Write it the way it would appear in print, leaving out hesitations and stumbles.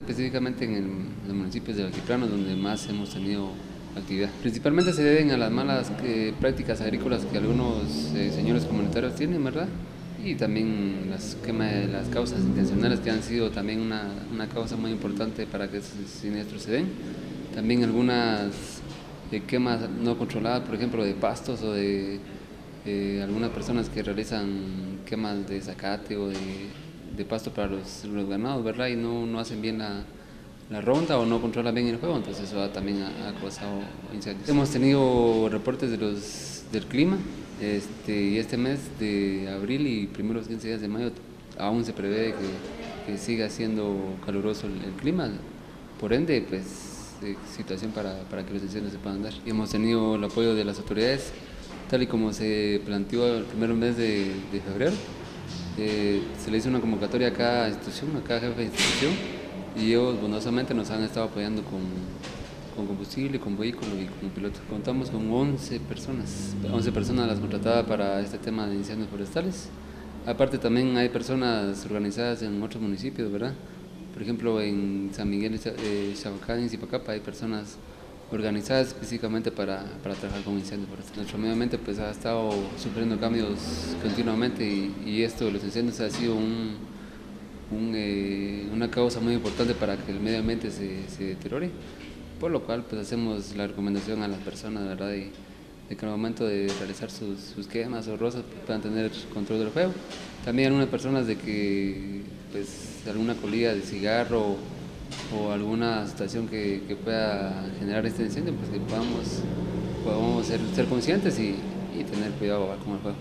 Específicamente en los municipios del Altiplano donde más hemos tenido actividad. Principalmente se deben a las malas prácticas agrícolas que algunos señores comunitarios tienen, ¿verdad? Y también las causas intencionales que han sido también una causa muy importante para que estos siniestros se den. También algunas quemas no controladas, por ejemplo, de pastos o de algunas personas que realizan quemas de zacate o de pasto para los ganados, ¿verdad? Y no hacen bien la ronda o no controlan bien el juego, entonces eso también ha causado incendios. Hemos tenido reportes del clima, y este mes de abril y primeros 15 días de mayo aún se prevé que siga siendo caluroso el clima, por ende, pues situación para que los incendios se puedan dar. Y hemos tenido el apoyo de las autoridades, tal y como se planteó el primer mes de febrero. Se le hizo una convocatoria a cada institución, a cada jefe de institución, y ellos bondadosamente nos han estado apoyando con combustible, con vehículos y con pilotos. Contamos con 11 personas las contratadas para este tema de incendios forestales. Aparte también hay personas organizadas en otros municipios, ¿verdad? Por ejemplo, en San Miguel, Chabacán, en Zipacapa hay personas organizadas específicamente para trabajar con incendios forestales. Nuestro medio ambiente pues ha estado sufriendo cambios continuamente y esto de los incendios ha sido una causa muy importante para que el medio ambiente se deteriore, por lo cual pues hacemos la recomendación a las personas, ¿verdad? De que al momento de realizar sus quemas o rosas pues, puedan tener control del fuego. También algunas personas de que pues alguna colilla de cigarro o alguna situación que pueda generar este incendio, pues que podamos ser conscientes y tener cuidado con el fuego.